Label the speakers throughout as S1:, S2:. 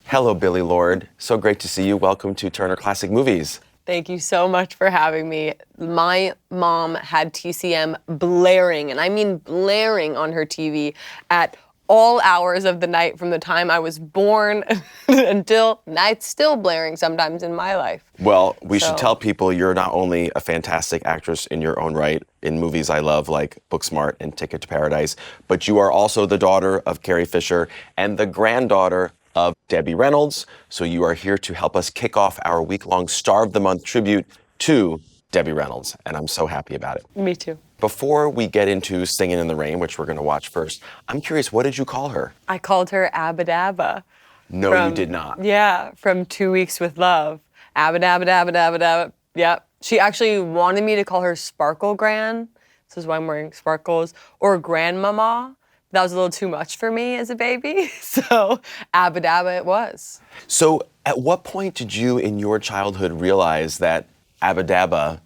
S1: Hello, Billie Lourd. So great to see you. Welcome to Turner Classic Movies.
S2: Thank you so much for having me. My mom had TCM blaring, and I mean blaring on her TV at all hours of the night from the time I was born until night's still blaring sometimes in my life.
S1: Well, we should tell people you're not only a fantastic actress in your own right in movies I love like Booksmart and Ticket to Paradise, but you are also the daughter of Carrie Fisher and the granddaughter of Debbie Reynolds. So you are here to help us kick off our week-long Star of the Month tribute to Debbie Reynolds, and I'm so happy about it.
S2: Me too.
S1: Before we get into Singin' in the Rain, which we're going to watch first, I'm curious, what did you call her?
S2: I called her Abba Dabba.
S1: No, you did not.
S2: Yeah, from 2 Weeks with Love. Abba Dabba Dabba Dabba Dabba. Yep. She actually wanted me to call her Sparkle Gran. This is why I'm wearing sparkles. Or Grandmama. That was a little too much for me as a baby. So Abba Dabba it was.
S1: So at what point did you in your childhood realize that Abba Dabba,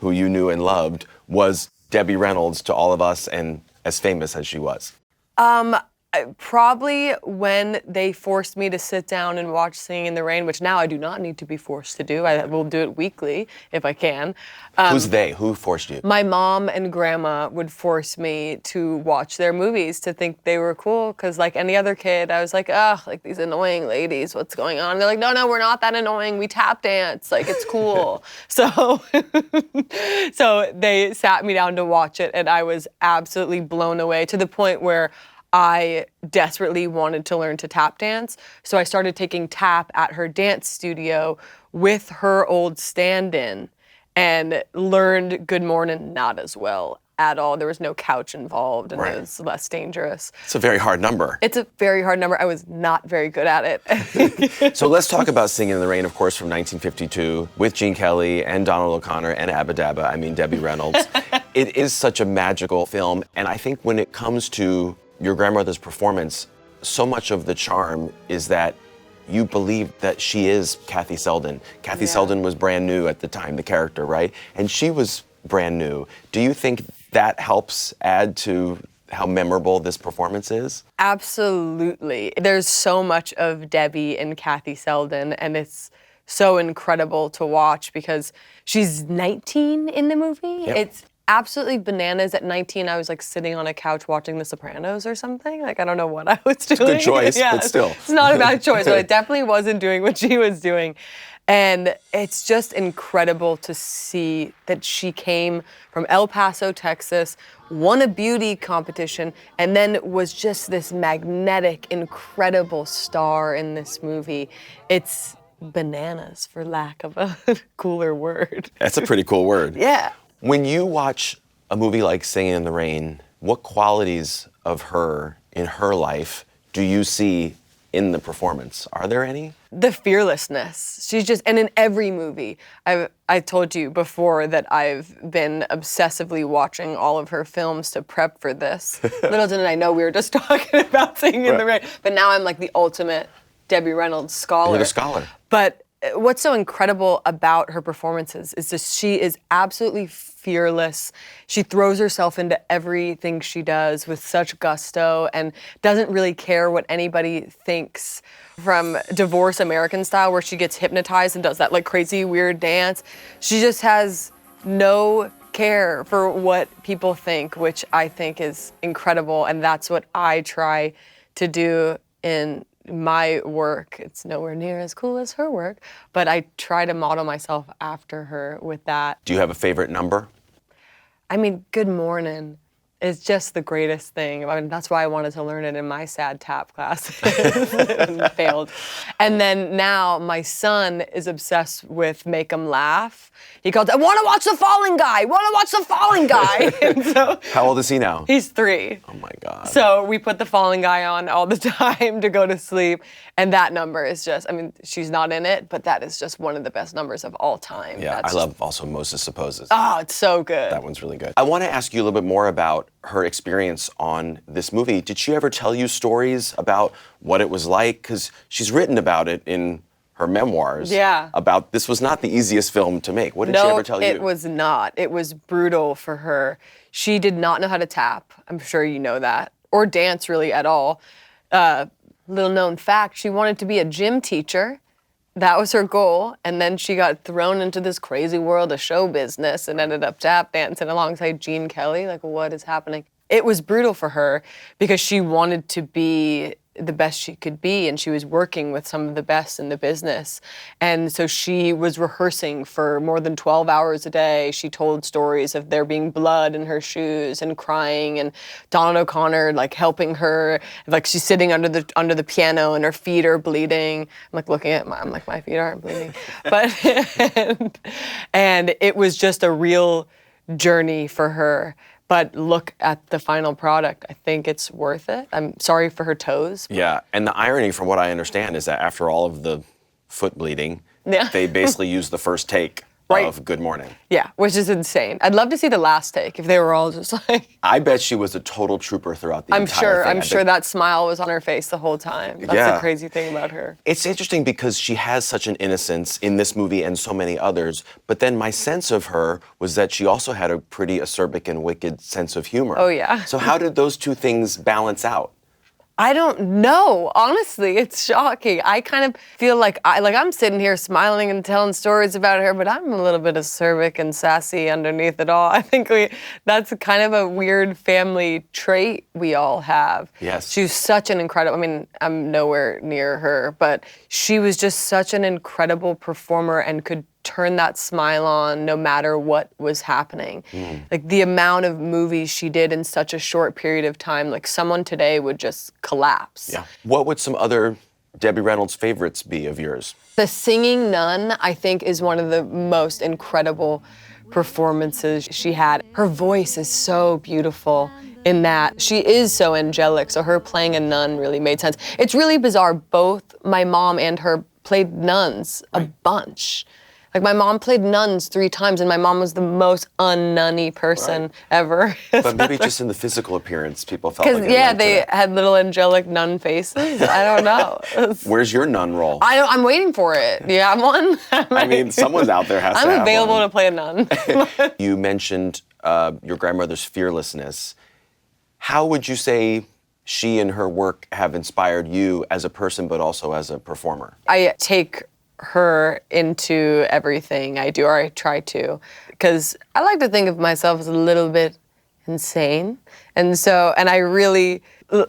S1: who you knew and loved, was Debbie Reynolds to all of us and as famous as she was?
S2: Probably when they forced me to sit down and watch Singing in the Rain, which now I do not need to be forced to do. I will do it weekly if I can.
S1: Who's they? Who forced you?
S2: My mom and grandma would force me to watch their movies to think they were cool, because like any other kid, I was like, ugh, like these annoying ladies, what's going on? And they're like, no, we're not that annoying. We tap dance, like it's cool. So they sat me down to watch it, and I was absolutely blown away to the point where I desperately wanted to learn to tap dance. So I started taking tap at her dance studio with her old stand-in and learned Good Morning not as well at all. There was no couch involved, and It was less dangerous.
S1: It's a very hard number.
S2: It's a very hard number. I was not very good at it.
S1: So let's talk about Singin' in the Rain, of course, from 1952 with Gene Kelly and Donald O'Connor and Abba Dabba, Debbie Reynolds. It is such a magical film, and I think when it comes to your grandmother's performance, so much of the charm is that you believe that she is Kathy Selden. Kathy Selden was brand new at the time, the character, right? And she was brand new. Do you think that helps add to how memorable this performance is?
S2: Absolutely. There's so much of Debbie and Kathy Selden, and it's so incredible to watch because she's 19 in the movie.
S1: Yep.
S2: It's absolutely bananas. At 19, I was like sitting on a couch watching The Sopranos or something. Like, I don't know what I was doing.
S1: It's a good choice, but still.
S2: It's not a bad choice, but I definitely wasn't doing what she was doing. And it's just incredible to see that she came from El Paso, Texas, won a beauty competition, and then was just this magnetic, incredible star in this movie. It's bananas, for lack of a cooler word.
S1: That's a pretty cool word.
S2: Yeah.
S1: When you watch a movie like Singin' in the Rain, what qualities of her in her life do you see in the performance? Are there any?
S2: The fearlessness. She's just, and in every movie, I told you before that I've been obsessively watching all of her films to prep for this. Little did I know we were just talking about Singing in the Rain, but now I'm like the ultimate Debbie Reynolds scholar.
S1: You're the scholar.
S2: But what's so incredible about her performances is just she is absolutely fearless. She throws herself into everything she does with such gusto and doesn't really care what anybody thinks. From Divorce American Style, where she gets hypnotized and does that like crazy weird dance, she just has no care for what people think, which I think is incredible, and that's what I try to do in my work. It's nowhere near as cool as her work, but I try to model myself after her with that.
S1: Do you have a favorite number?
S2: Good Morning is just the greatest thing. That's why I wanted to learn it in my sad tap class and failed. And then now my son is obsessed with Make 'em Laugh. He calls, I want to watch The Falling Guy. And so,
S1: How old is he now?
S2: He's 3.
S1: Oh my God.
S2: So we put The Falling Guy on all the time to go to sleep. And that number is just, she's not in it, but that is just one of the best numbers of all time.
S1: Yeah, I love also Moses Supposes.
S2: Oh, it's so good.
S1: That one's really good. I want to ask you a little bit more about her experience on this movie. Did she ever tell you stories about what it was like? Because she's written about it in her memoirs.
S2: Yeah.
S1: About this was not the easiest film to make. What did she ever tell you?
S2: No, it was not. It was brutal for her. She did not know how to tap. I'm sure you know that. Or dance really at all. Little known fact, she wanted to be a gym teacher. That was her goal. And then she got thrown into this crazy world of show business and ended up tap dancing alongside Gene Kelly. Like, what is happening? It was brutal for her because she wanted to be the best she could be, and she was working with some of the best in the business. And so she was rehearsing for more than 12 hours a day. She told stories of there being blood in her shoes and crying, and Donald O'Connor like helping her, like she's sitting under the piano and her feet are bleeding. I'm like looking at my feet aren't bleeding. But and it was just a real journey for her. But look at the final product. I think it's worth it. I'm sorry for her toes.
S1: Yeah, and the irony from what I understand is that after all of the foot bleeding, they basically used the first take of Good Morning.
S2: Yeah, which is insane. I'd love to see the last take if they were all just like...
S1: I bet she was a total trooper throughout the entire thing.
S2: I'm sure that smile was on her face the whole time. That's the crazy thing about her.
S1: It's interesting because she has such an innocence in this movie and so many others, but then my sense of her was that she also had a pretty acerbic and wicked sense of humor.
S2: Oh, yeah.
S1: So how did those two things balance out?
S2: I don't know. Honestly, it's shocking. I kind of feel like I'm sitting here smiling and telling stories about her, but I'm a little bit acerbic and sassy underneath it all. I think that's kind of a weird family trait we all have.
S1: Yes.
S2: She was such an incredible, I mean, I'm nowhere near her, but she was just such an incredible performer and could turn that smile on no matter what was happening. Like the amount of movies she did in such a short period of time, like someone today would just collapse.
S1: Yeah. What would some other Debbie Reynolds favorites be of yours?
S2: The Singing Nun, I think, is one of the most incredible performances she had. Her voice is so beautiful in that. She is so angelic, so her playing a nun really made sense. It's really bizarre. Both my mom and her played nuns a bunch. Like my mom played nuns 3 times, and my mom was the most un-nunny person ever.
S1: But maybe just in the physical appearance, people felt like
S2: they had little angelic nun faces. I don't know.
S1: Where's your nun role?
S2: I'm waiting for it. Do you have one?
S1: I mean, someone out there has to have
S2: I'm available
S1: one.
S2: to play a nun.
S1: You mentioned your grandmother's fearlessness. How would you say she and her work have inspired you as a person, but also as a performer?
S2: I take her into everything I do, or I try to, because I like to think of myself as a little bit insane. And I really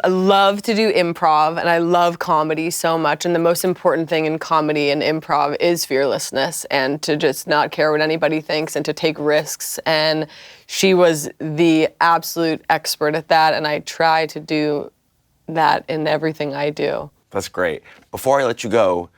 S2: love to do improv, and I love comedy so much. And the most important thing in comedy and improv is fearlessness, and to just not care what anybody thinks and to take risks. And she was the absolute expert at that, and I try to do that in everything I do.
S1: That's great. Before I let you go,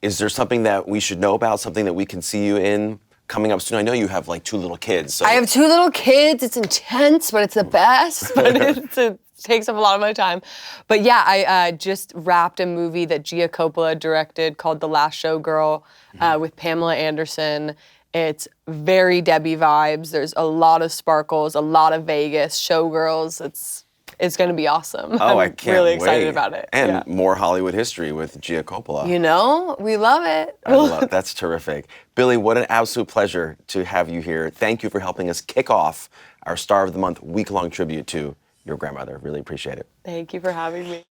S1: is there something that we should know about, something that we can see you in coming up soon? I know you have like 2 little kids. So.
S2: I have 2 little kids. It's intense, but it's the best. But it takes up a lot of my time. But yeah, I just wrapped a movie that Gia Coppola directed called The Last Showgirl with Pamela Anderson. It's very Debbie vibes. There's a lot of sparkles, a lot of Vegas, showgirls. It's going to be awesome.
S1: Oh,
S2: I'm really excited about it.
S1: And more Hollywood history with Gia Coppola.
S2: You know, we love it.
S1: I love it. That's terrific. Billie, what an absolute pleasure to have you here. Thank you for helping us kick off our Star of the Month week-long tribute to your grandmother. Really appreciate it.
S2: Thank you for having me.